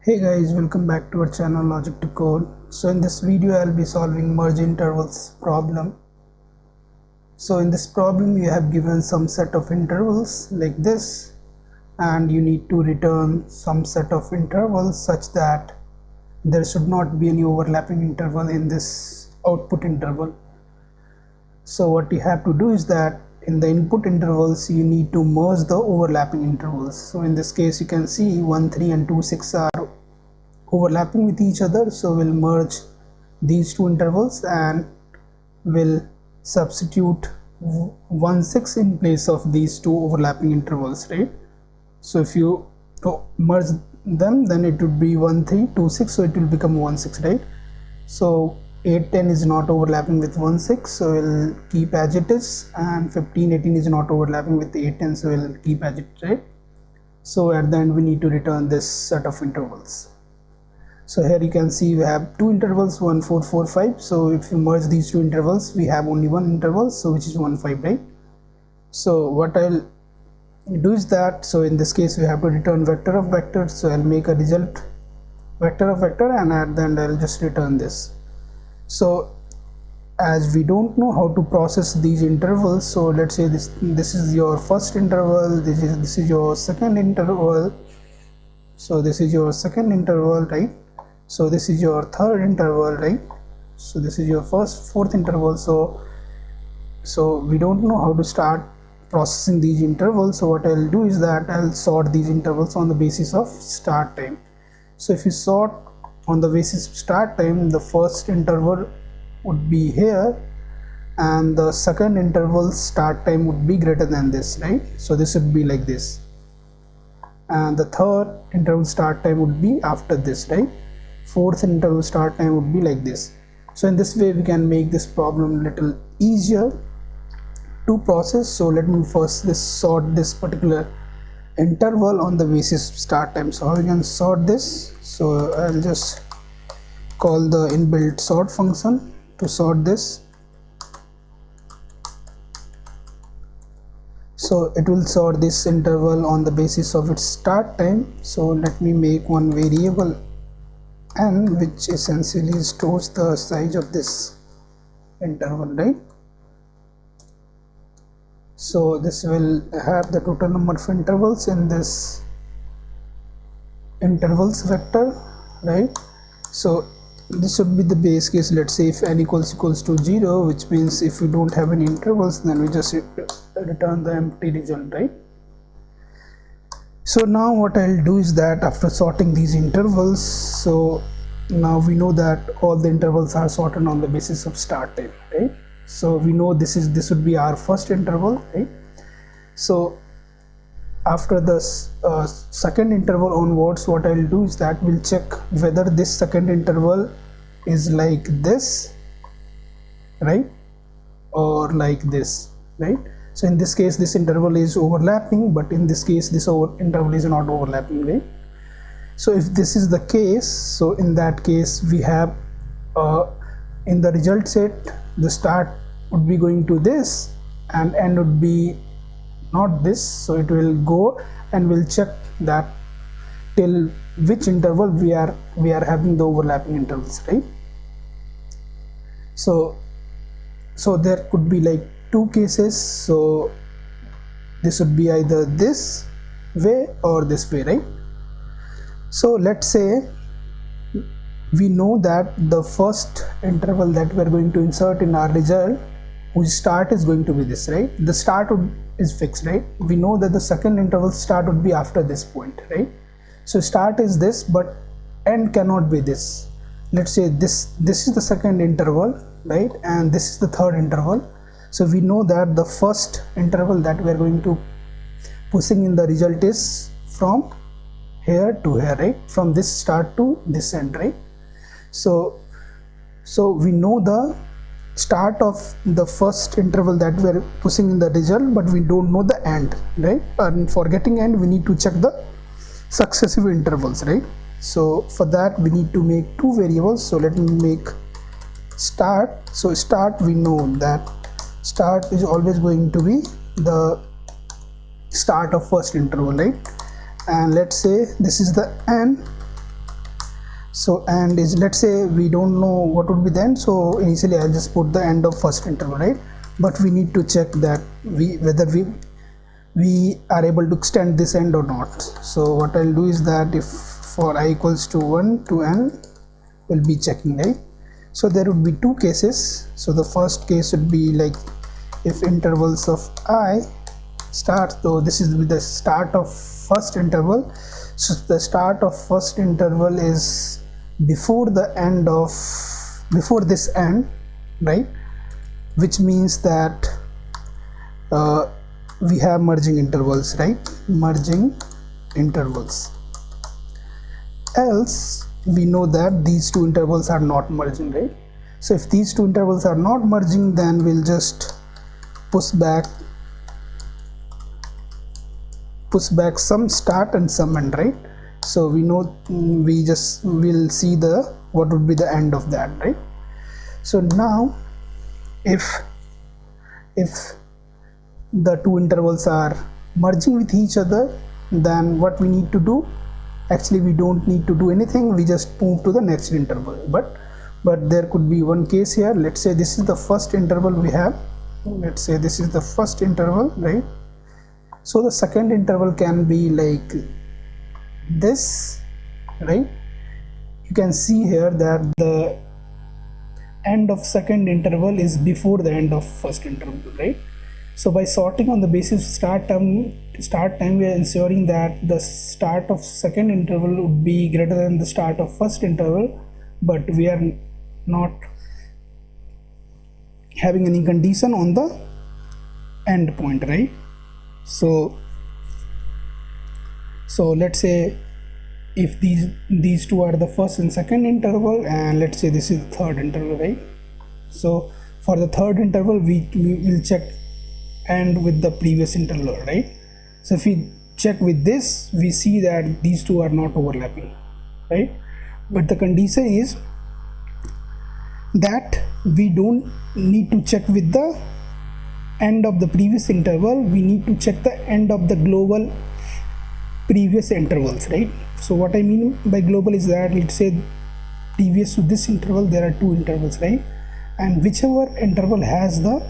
Hey guys, welcome back to our channel Logic to Code. So in this video I'll be solving merge intervals problem. So in this problem you have given some set of intervals like this, and you need to return some set of intervals such that there should not be any overlapping interval in this output interval. So what you have to do is that in the input intervals you need to merge the overlapping intervals. So in this case you can see 1, 3 and 2, 6 are overlapping with each other, so we'll merge these two intervals and we'll substitute 1, 6 in place of these two overlapping intervals, right? So if you merge them, then it would be 1, 3, 2, 6, so it will become 1, 6, right? So 8, 10 is not overlapping with 1, 6, so we'll keep as it is, and 15, 18 is not overlapping with 8, 10, so we'll keep as it is, right? So at the end we need to return this set of intervals. So here you can see we have two intervals, 1, 4, 4, 5. So if you merge these two intervals, we have only one interval, so which is 1, 5, right? So what I'll do is that, so in this case we have to return vector of vector. So I'll make a result vector of vector, and at the end I'll just return this. So as we don't know how to process these intervals, so let's say this is your first interval, this is your second interval, so this is your second interval, right? So this is your third interval, right? So this is your fourth interval. So we don't know how to start processing these intervals. So what I'll do is that I'll sort these intervals on the basis of start time. So if you sort on the basis of start time, the first interval would be here, and the second interval start time would be greater than this, right? So this would be like this, and the third interval start time would be after this, right? Fourth interval start time would be like this. So in this way we can make this problem little easier to process. So let me first sort this particular interval on the basis of start time. So how we can sort this? So I'll just call the inbuilt sort function to sort this. So it will sort this interval on the basis of its start time. So let me make one variable n, which essentially stores the size of this interval, right? So this will have the total number of intervals in this intervals vector, right? So this would be the base case. Let's say if n equals to 0, which means if we don't have any intervals, then we just return the empty result, right? So now what I'll do is that after sorting these intervals, so now we know that all the intervals are sorted on the basis of start time, right? So we know this would be our first interval, right? So after the second interval onwards, what I'll do is that we'll check whether this second interval is like this, right, or like this, right? So in this case this interval is overlapping, but in this case this interval is not overlapping, right? So if this is the case, so in that case we have in the result set the start would be going to this and end would be not this. So it will go and we'll check that till which interval we are having the overlapping intervals, right? So there could be like two cases. So this would be either this way or this way, right? So let's say we know that the first interval that we are going to insert in our result, whose start is going to be this, right? The start is fixed, right? We know that the second interval start would be after this point, right? So start is this, but end cannot be this. Let's say this is the second interval, right? And this is the third interval. So we know that the first interval that we are going to pushing in the result is from here to here, right? From this start to this end, right? So we know the start of the first interval that we are pushing in the result, but we don't know the end, right? And for getting end we need to check the successive intervals, right? So for that we need to make two variables. So let me make start. So start, we know that start is always going to be the start of first interval, right? And let's say this is the end, So and is, let's say we don't know what would be the end, so initially I'll just put the end of first interval, right? But we need to check that whether we are able to extend this end or not. So what I'll do is that if for I equals to 1 to n, we'll be checking, right? So there would be two cases. So the first case would be like if intervals of I start, so this is the start of first interval. So the start of first interval is before the end of, before this end, right? Which means that we have merging intervals, right? Merging intervals. Else we know that these two intervals are not merging, right? So if these two intervals are not merging, then we'll just push back some start and some end, right? So we know, we just will see the what would be the end of that, right? So now if the two intervals are merging with each other, then what we need to do, actually we don't need to do anything, we just move to the next interval. But there could be one case here. Let's say this is the first interval we have, let's say this is the first interval, right? So the second interval can be like this, right? You can see here that the end of second interval is before the end of first interval, right? So by sorting on the basis of start time, we are ensuring that the start of second interval would be greater than the start of first interval, but we are not having any condition on the end point, right? So let's say if these two are the first and second interval, and let's say this is the third interval, right? So for the third interval we will check end with the previous interval, right? So if we check with this, we see that these two are not overlapping, right? But the condition is that we don't need to check with the end of the previous interval, we need to check the end of the global previous intervals, right? So what I mean by global is that, let's say previous to this interval there are two intervals, right? And whichever interval has the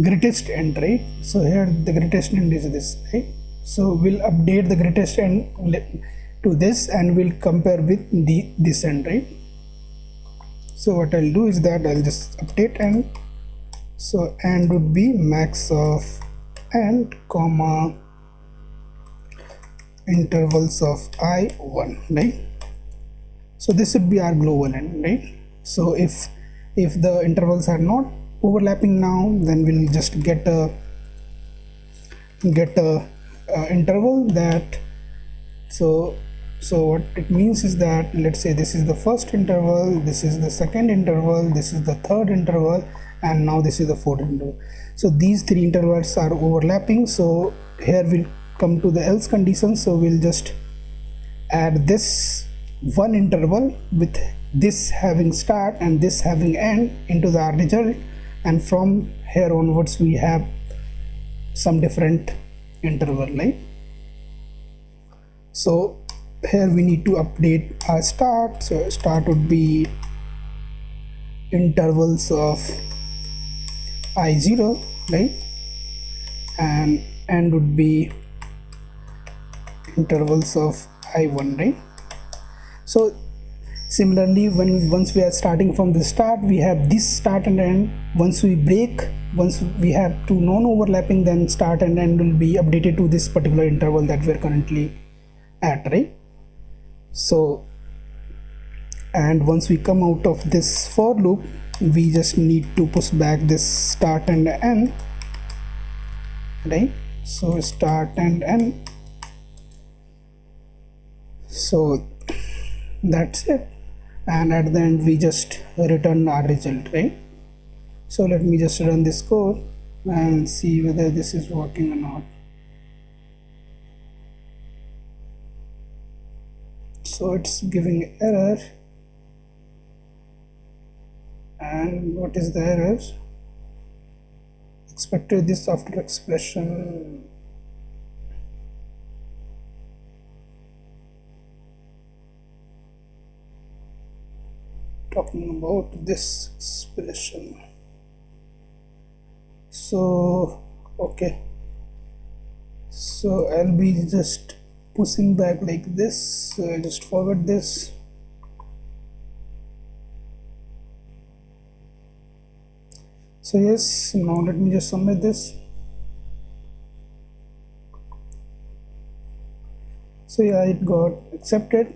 greatest end, right? So here the greatest end is this, right? So we'll update the greatest end to this and we'll compare with this end, right? So what I'll do is that I'll just update end. So end would be max of end comma intervals of I1, right? So this would be our global end, right? So if the intervals are not overlapping now, then we'll just get a interval that, so what it means is that, let's say this is the first interval, this is the second interval, this is the third interval, and now this is the fourth interval. So these three intervals are overlapping. So here we'll come to the else condition. So we'll just add this one interval with this having start and this having end into the result, and from here onwards we have some different interval, right? So here we need to update our start. So start would be intervals of I0, right? And end would be intervals of I1, right? So similarly, once we are starting from the start, we have this start and end. Once we have two non-overlapping, then start and end will be updated to this particular interval that we are currently at, right? So, and once we come out of this for loop, we just need to push back this start and end, right? So start and end. So that's it, and at the end we just return our result, right? So let me just run this code and see whether this is working or not. So it's giving error, and what is the error? Expected this after expression. talking about this expression. So okay, so I'll be just pushing back like this, so I just forward this. So yes, now let me just submit this. So yeah, it got accepted.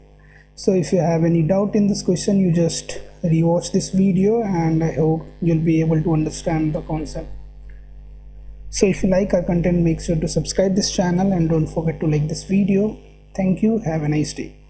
So if you have any doubt in this question, you just rewatch this video, and I hope you'll be able to understand the concept. So if you like our content, make sure to subscribe this channel and don't forget to like this video. Thank you. Have a nice day.